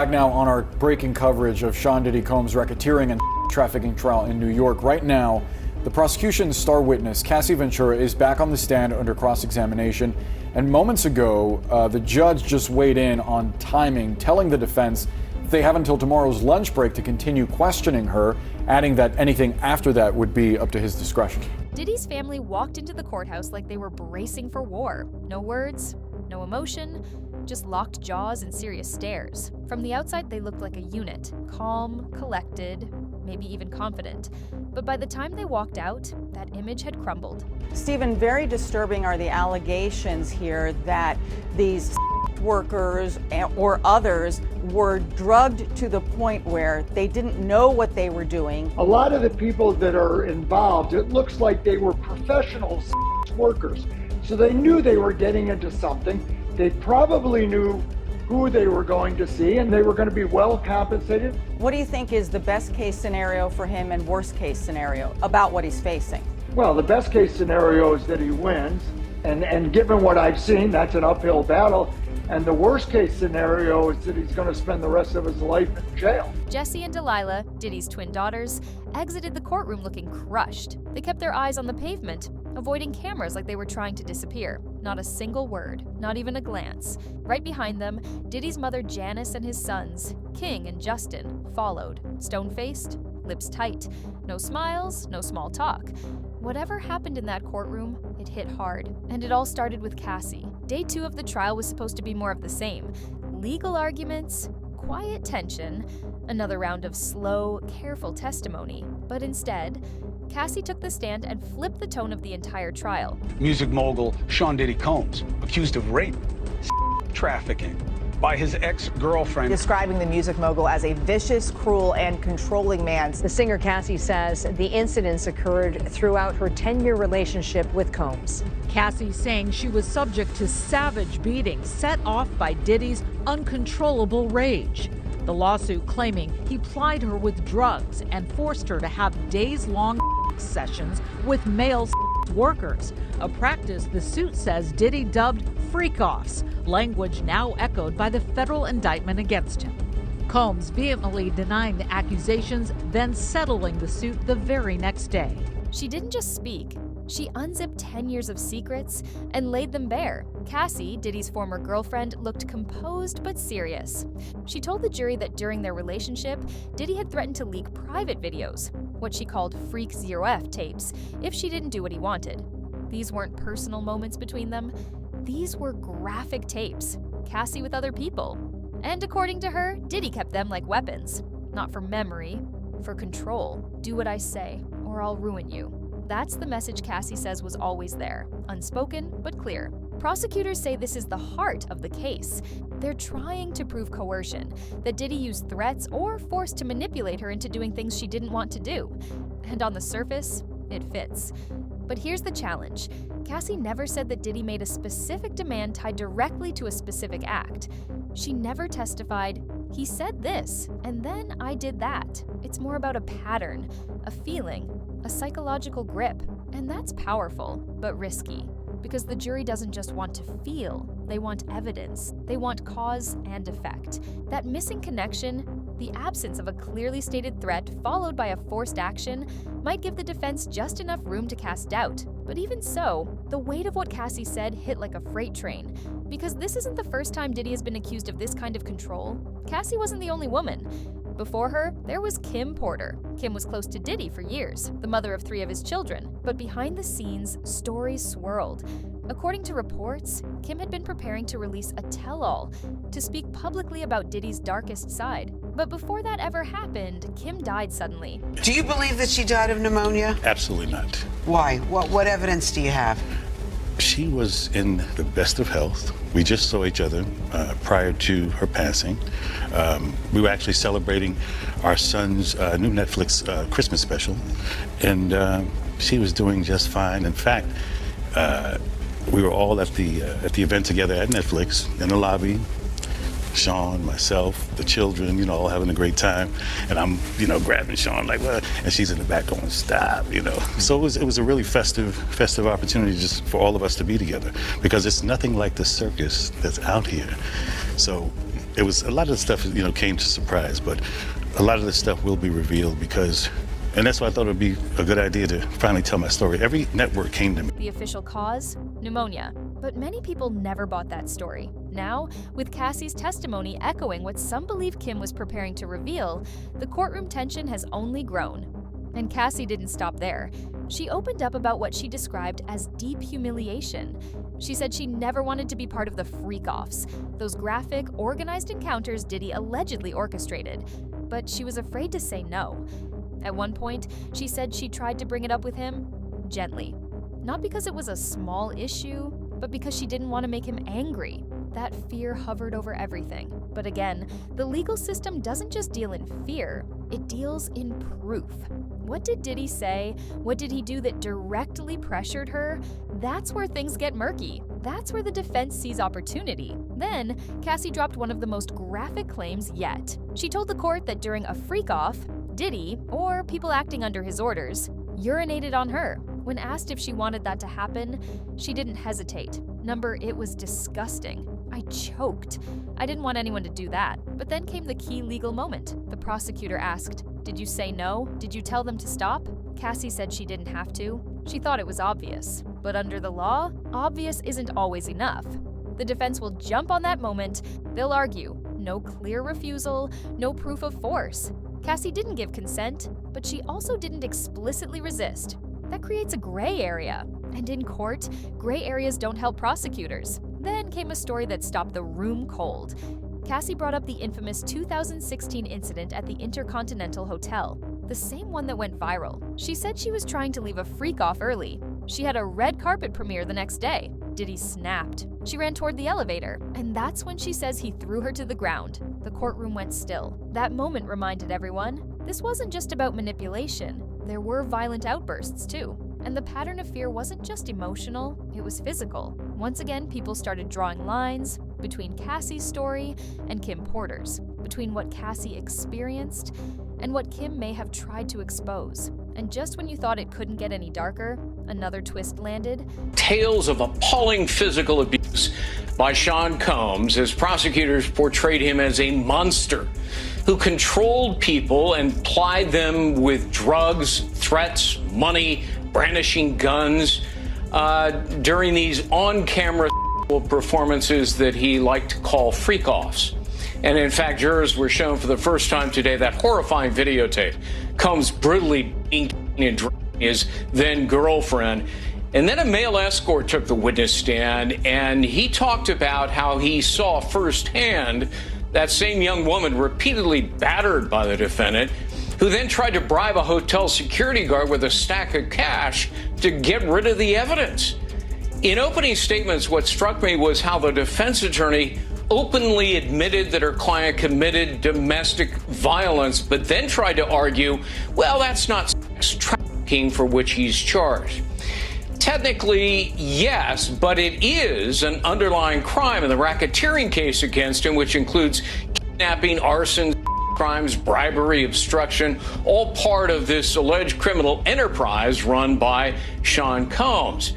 back now on our breaking coverage of Sean Diddy Combs' racketeering and trafficking trial in New York. Right now, the prosecution's star witness, Cassie Ventura, is back on the stand under cross-examination. And moments ago, the judge just weighed in on timing, telling the defense they have until tomorrow's lunch break to continue questioning her, adding that anything after that would be up to his discretion. Diddy's family walked into the courthouse like they were bracing for war. No words, no emotion, just locked jaws and serious stares. From the outside, they looked like a unit, calm, collected, maybe even confident. But by the time they walked out, that image had crumbled. Stephen, very disturbing are the allegations here that these workers or others were drugged to the point where they didn't know what they were doing. A lot of the people that are involved, it looks like they were professional workers. So they knew they were getting into something. They probably knew who they were going to see, and they were going to be well compensated. What do you think is the best case scenario for him and worst case scenario about what he's facing? Well, the best case scenario is that he wins, and given what I've seen, that's an uphill battle. And the worst case scenario is that he's going to spend the rest of his life in jail. Jesse and Delilah, Diddy's twin daughters, exited the courtroom looking crushed. They kept their eyes on the pavement, avoiding cameras like they were trying to disappear. Not a single word, not even a glance. Right behind them, Diddy's mother Janice and his sons, King and Justin, followed, stone-faced, lips tight. No smiles, no small talk. Whatever happened in that courtroom, it hit hard. And it all started with Cassie. Day 2 of the trial was supposed to be more of the same. Legal arguments, quiet tension, another round of slow, careful testimony. But instead, Cassie took the stand and flipped the tone of the entire trial. Music mogul Sean Diddy Combs, accused of rape, trafficking by his ex-girlfriend. Describing the music mogul as a vicious, cruel, and controlling man. The singer Cassie says the incidents occurred throughout her 10-year relationship with Combs. Cassie saying she was subject to savage beatings set off by Diddy's uncontrollable rage. The lawsuit claiming he plied her with drugs and forced her to have days-long sessions with male workers, a practice the suit says Diddy dubbed freak-offs, language now echoed by the federal indictment against him. Combs vehemently denying the accusations, then settling the suit the very next day. She didn't just speak. She unzipped 10 years of secrets and laid them bare. Cassie, Diddy's former girlfriend, looked composed but serious. She told the jury that during their relationship, Diddy had threatened to leak private videos, what she called Freak 0F tapes, if she didn't do what he wanted. These weren't personal moments between them. These were graphic tapes, Cassie with other people. And according to her, Diddy kept them like weapons. Not for memory, for control. Do what I say, or I'll ruin you. That's the message Cassie says was always there, unspoken but clear. Prosecutors say this is the heart of the case. They're trying to prove coercion, that Diddy used threats or forced to manipulate her into doing things she didn't want to do. And on the surface, it fits. But here's the challenge. Cassie never said that Diddy made a specific demand tied directly to a specific act. She never testified, he said this, and then I did that. It's more about a pattern, a feeling, a psychological grip. And that's powerful, but risky. Because the jury doesn't just want to feel, they want evidence. They want cause and effect. That missing connection, the absence of a clearly stated threat followed by a forced action, might give the defense just enough room to cast doubt. But even so, the weight of what Cassie said hit like a freight train. Because this isn't the first time Diddy has been accused of this kind of control. Cassie wasn't the only woman. Before her, there was Kim Porter. Kim was close to Diddy for years, the mother of 3 of his children. But behind the scenes, stories swirled. According to reports, Kim had been preparing to release a tell-all to speak publicly about Diddy's darkest side. But before that ever happened, Kim died suddenly. Do you believe that she died of pneumonia? Absolutely not. Why? What evidence do you have? She was in the best of health. We just saw each other prior to her passing. We were actually celebrating our son's new Netflix Christmas special, and she was doing just fine. In fact, we were all at the event together at Netflix in the lobby. Sean, myself, the children, all having a great time. And I'm, grabbing Sean like, what? And she's in the back going, stop, So it was a really festive opportunity just for all of us to be together, because it's nothing like the circus that's out here. So it was a lot of the stuff, came to surprise, but a lot of the stuff will be revealed and that's why I thought it would be a good idea to finally tell my story. Every network came to me. The official cause? Pneumonia. But many people never bought that story. Now, with Cassie's testimony echoing what some believe Kim was preparing to reveal, the courtroom tension has only grown. And Cassie didn't stop there. She opened up about what she described as deep humiliation. She said she never wanted to be part of the freak-offs, those graphic, organized encounters Diddy allegedly orchestrated. But she was afraid to say no. At one point, she said she tried to bring it up with him gently. Not because it was a small issue, but because she didn't want to make him angry. That fear hovered over everything. But again, the legal system doesn't just deal in fear, it deals in proof. What did Diddy say? What did he do that directly pressured her? That's where things get murky. That's where the defense sees opportunity. Then, Cassie dropped one of the most graphic claims yet. She told the court that during a freak-off, Diddy, or people acting under his orders, urinated on her. When asked if she wanted that to happen, she didn't hesitate. It was disgusting. I choked. I didn't want anyone to do that. But then came the key legal moment. The prosecutor asked, "Did you say no? Did you tell them to stop?" Cassie said she didn't have to. She thought it was obvious. But under the law, obvious isn't always enough. The defense will jump on that moment. They'll argue, no clear refusal, no proof of force. Cassie didn't give consent, but she also didn't explicitly resist. That creates a gray area. And in court, gray areas don't help prosecutors. Then came a story that stopped the room cold. Cassie brought up the infamous 2016 incident at the Intercontinental Hotel, the same one that went viral. She said she was trying to leave a freak-off early. She had a red carpet premiere the next day. Diddy snapped. She ran toward the elevator, and that's when she says he threw her to the ground. The courtroom went still. That moment reminded everyone, this wasn't just about manipulation. There were violent outbursts, too. And the pattern of fear wasn't just emotional, it was physical. Once again, people started drawing lines between Cassie's story and Kim Porter's, between what Cassie experienced and what Kim may have tried to expose. And just when you thought it couldn't get any darker, another twist landed. Tales of appalling physical abuse by Sean Combs as prosecutors portrayed him as a monster who controlled people and plied them with drugs, threats, money, brandishing guns during these on-camera performances that he liked to call freak-offs. And in fact, jurors were shown for the first time today that horrifying videotape. Combs brutally beating and dragging his then-girlfriend. And then a male escort took the witness stand, and he talked about how he saw firsthand that same young woman repeatedly battered by the defendant, who then tried to bribe a hotel security guard with a stack of cash to get rid of the evidence. In opening statements, what struck me was how the defense attorney openly admitted that her client committed domestic violence, but then tried to argue, well, that's not sex trafficking for which he's charged. Technically, yes, but it is an underlying crime in the racketeering case against him, which includes kidnapping, arson, crimes, bribery, obstruction, all part of this alleged criminal enterprise run by Sean Combs.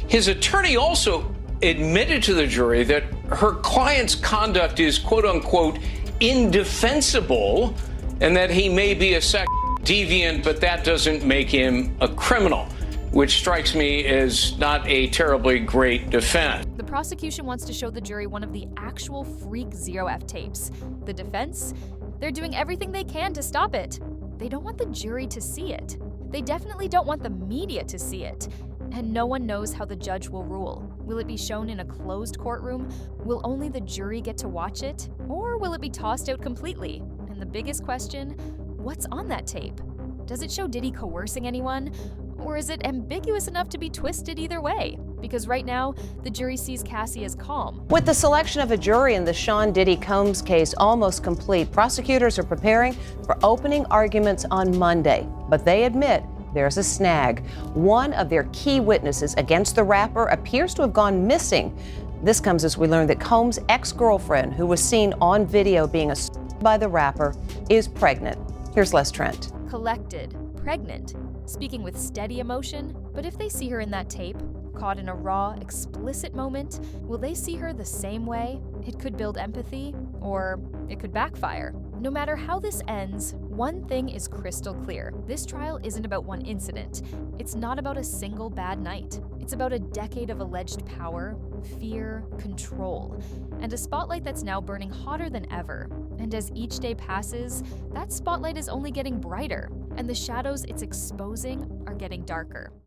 His attorney also admitted to the jury that her client's conduct is, quote unquote, indefensible, and that he may be a sex deviant, but that doesn't make him a criminal, which strikes me as not a terribly great defense. The prosecution wants to show the jury one of the actual freak Zero-F tapes. The defense? They're doing everything they can to stop it. They don't want the jury to see it. They definitely don't want the media to see it. And no one knows how the judge will rule. Will it be shown in a closed courtroom? Will only the jury get to watch it? Or will it be tossed out completely? And the biggest question, what's on that tape? Does it show Diddy coercing anyone? Or is it ambiguous enough to be twisted either way? Because right now, the jury sees Cassie as calm. With the selection of a jury in the Sean Diddy Combs case almost complete, prosecutors are preparing for opening arguments on Monday. But they admit there's a snag. One of their key witnesses against the rapper appears to have gone missing. This comes as we learn that Combs' ex-girlfriend, who was seen on video being assaulted by the rapper, is pregnant. Here's Les Trent. Collected, pregnant, speaking with steady emotion. But if they see her in that tape, caught in a raw, explicit moment, will they see her the same way? It could build empathy, or it could backfire. No matter how this ends, one thing is crystal clear. This trial isn't about one incident. It's not about a single bad night. It's about a decade of alleged power, fear, control, and a spotlight that's now burning hotter than ever. And as each day passes, that spotlight is only getting brighter, and the shadows it's exposing are getting darker.